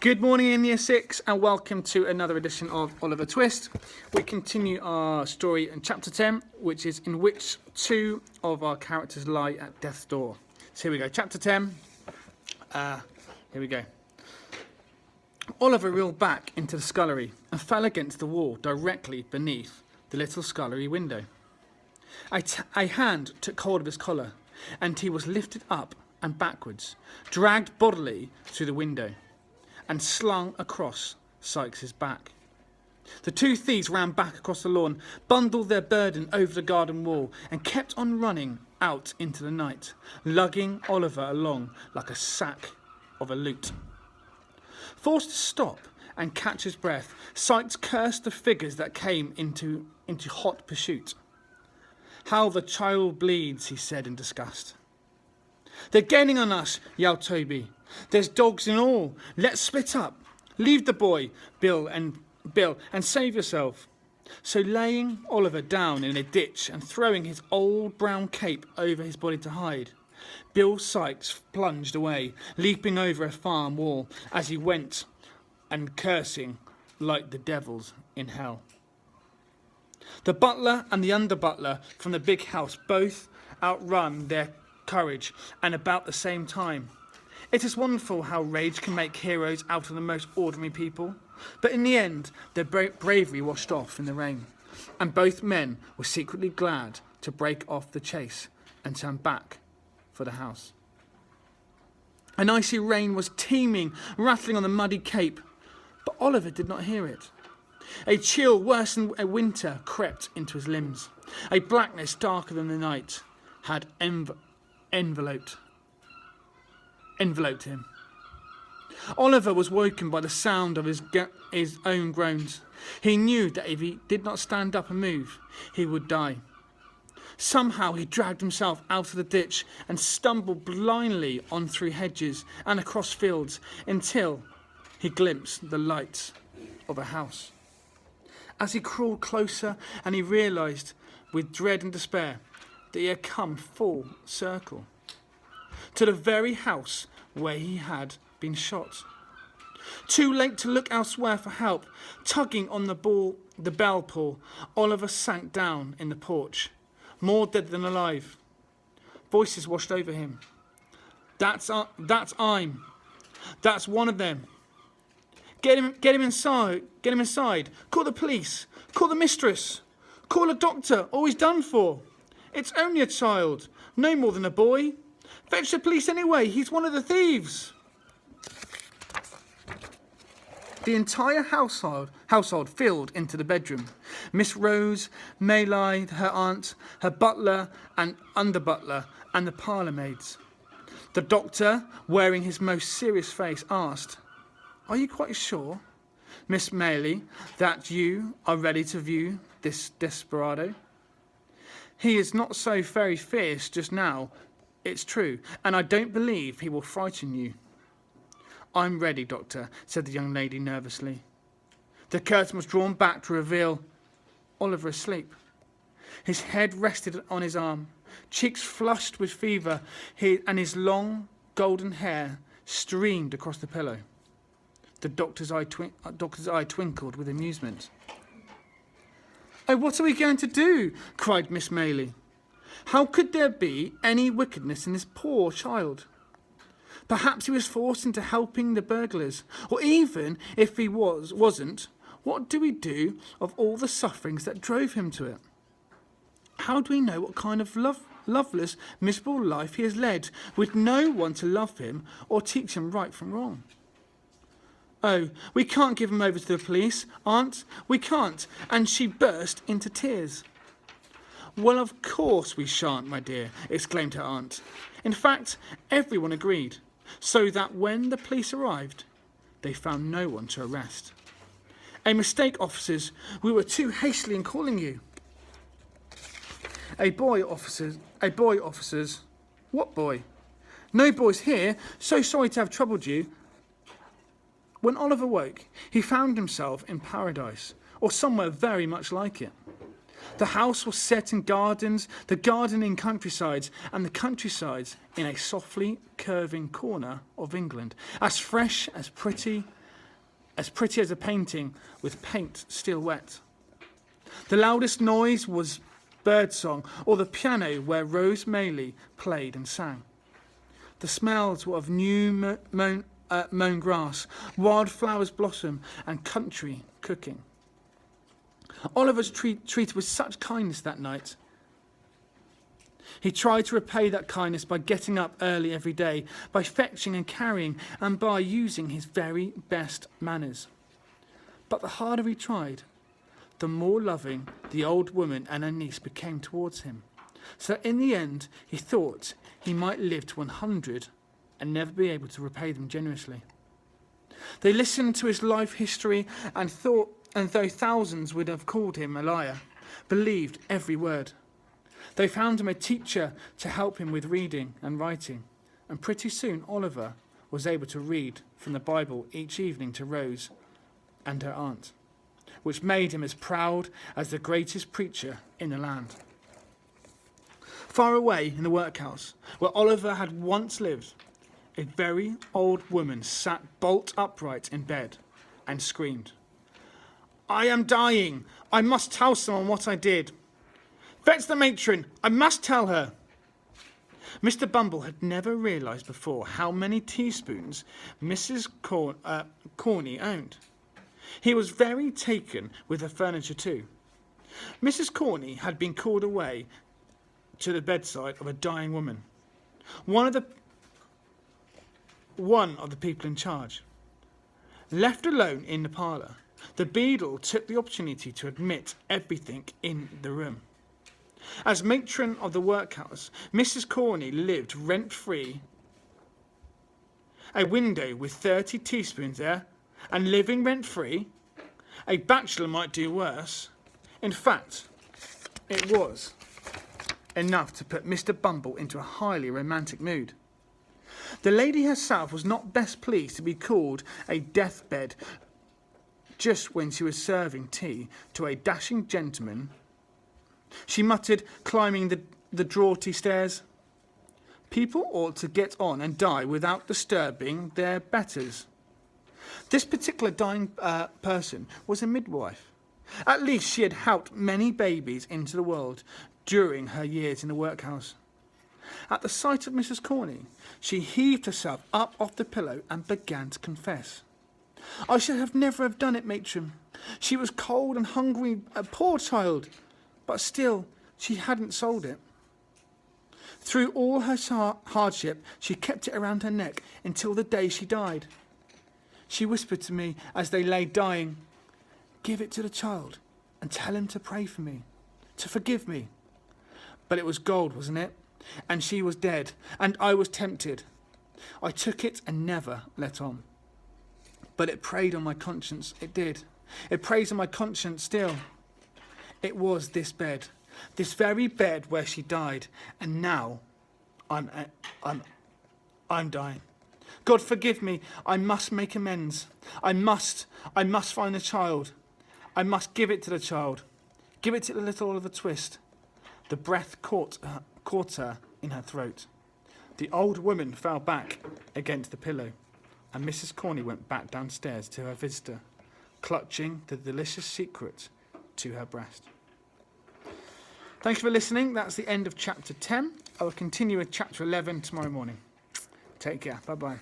Good morning in Year 6 and welcome to another edition of Oliver Twist. We continue our story in Chapter 10, which is in which two of our characters lie at death's door. So here we go, Chapter 10. Here we go. Oliver reeled back into the scullery and fell against the wall directly beneath the little scullery window. A hand took hold of his collar and he was lifted up and backwards, dragged bodily through the window and slung across Sykes' back. The two thieves ran back across the lawn, bundled their burden over the garden wall, and kept on running out into the night, lugging Oliver along like a sack of a loot. Forced to stop and catch his breath, Sykes cursed the figures that came into hot pursuit. "How the child bleeds," he said in disgust. "They're gaining on us," yelled Toby. "There's dogs and all. Let's split up. Leave the boy, Bill, and save yourself." So laying Oliver down in a ditch and throwing his old brown cape over his body to hide, Bill Sykes plunged away, leaping over a farm wall as he went and cursing like the devils in hell. The butler and the under-butler from the big house both outrun their courage and about the same time. It is wonderful how rage can make heroes out of the most ordinary people, but in the end their bravery washed off in the rain, and both men were secretly glad to break off the chase and turn back for the house. An icy rain was teeming, rattling on the muddy cape, but Oliver did not hear it. A chill worse than a winter crept into his limbs. A blackness darker than the night had enveloped him. Oliver was woken by the sound of his own groans. He knew that if he did not stand up and move, he would die. Somehow he dragged himself out of the ditch and stumbled blindly on through hedges and across fields until he glimpsed the lights of a house. As he crawled closer and he realised with dread and despair that he had come full circle to the very house where he had been shot. Too late to look elsewhere for help, tugging on the bell pull, Oliver sank down in the porch, more dead than alive. Voices washed over him. That's I'm. That's one of them. Get him inside. Get him inside. Call the police. Call the mistress. Call a doctor. All he's done for. It's only a child, no more than a boy. Fetch the police anyway. He's one of the thieves. The entire household filled into the bedroom. Miss Rose, Maylie, her aunt, her butler and under-butler, and the parlour maids. The doctor, wearing his most serious face, asked, "Are you quite sure, Miss Maylie, that you are ready to view this desperado? He is not so very fierce just now, it's true, and I don't believe he will frighten you." "I'm ready, Doctor," said the young lady nervously. The curtain was drawn back to reveal Oliver asleep. His head rested on his arm, cheeks flushed with fever, and his long golden hair streamed across the pillow. The doctor's eye twinkled with amusement. "Oh, what are we going to do?" cried Miss Maylie. "How could there be any wickedness in this poor child? Perhaps he was forced into helping the burglars, or even if he wasn't, what do we do of all the sufferings that drove him to it? How do we know what kind of loveless, miserable life he has led, with no one to love him or teach him right from wrong? Oh, we can't give him over to the police, Aunt, we can't," and she burst into tears. "Well, of course we shan't, my dear," exclaimed her aunt. In fact, everyone agreed, so that when the police arrived, they found no one to arrest. "A mistake, officers. We were too hasty in calling you." A boy, officers. "What boy?" "No boys here. So sorry to have troubled you." When Oliver woke, he found himself in paradise, or somewhere very much like it. The house was set in gardens, the garden in countrysides, and the countrysides in a softly curving corner of England, as fresh, as pretty, as pretty as a painting with paint still wet. The loudest noise was birdsong or the piano where Rose Maylie played and sang. The smells were of new mown grass, wildflowers blossom, and country cooking. Oliver was treated with such kindness that night. He tried to repay that kindness by getting up early every day, by fetching and carrying, and by using his very best manners. But the harder he tried, the more loving the old woman and her niece became towards him. So in the end, he thought he might live to 100 and never be able to repay them generously. They listened to his life history and thought, and though thousands would have called him a liar, believed every word. They found him a teacher to help him with reading and writing, and pretty soon Oliver was able to read from the Bible each evening to Rose and her aunt, which made him as proud as the greatest preacher in the land. Far away in the workhouse, where Oliver had once lived, a very old woman sat bolt upright in bed and screamed, "I am dying. I must tell someone what I did. Fetch the matron. I must tell her." Mr. Bumble had never realised before how many teaspoons Mrs. Corney owned. He was very taken with the furniture too. Mrs. Corney had been called away to the bedside of a dying woman, one of the people in charge. Left alone in the parlour, the beadle took the opportunity to admit everything in the room. As matron of the workhouse, Mrs. Corney lived rent-free, a window with 30 teaspoons there, and living rent-free. A bachelor might do worse. In fact, it was enough to put Mr. Bumble into a highly romantic mood. The lady herself was not best pleased to be called a deathbed just when she was serving tea to a dashing gentleman. She muttered, climbing the draughty stairs, "People ought to get on and die without disturbing their betters." This particular dying person was a midwife. At least she had helped many babies into the world during her years in the workhouse. At the sight of Mrs. Corney, she heaved herself up off the pillow and began to confess. "I should have never have done it, matron. She was cold and hungry, a poor child, but still she hadn't sold it. Through all her hardship, she kept it around her neck until the day she died. She whispered to me as they lay dying, 'Give it to the child and tell him to pray for me, to forgive me.' But it was gold, wasn't it? And she was dead, and I was tempted. I took it and never let on. But it preyed on my conscience, it did. It preys on my conscience still. It was this bed, this very bed where she died, and now I'm dying. God forgive me, I must make amends. I must find the child. I must give it to the child. Give it to the little Oliver Twist." The breath caught her in her throat. The old woman fell back against the pillow, and Mrs. Corney went back downstairs to her visitor, clutching the delicious secret to her breast. Thank you for listening. That's the end of chapter 10. I will continue with chapter 11 tomorrow morning. Take care. Bye-bye.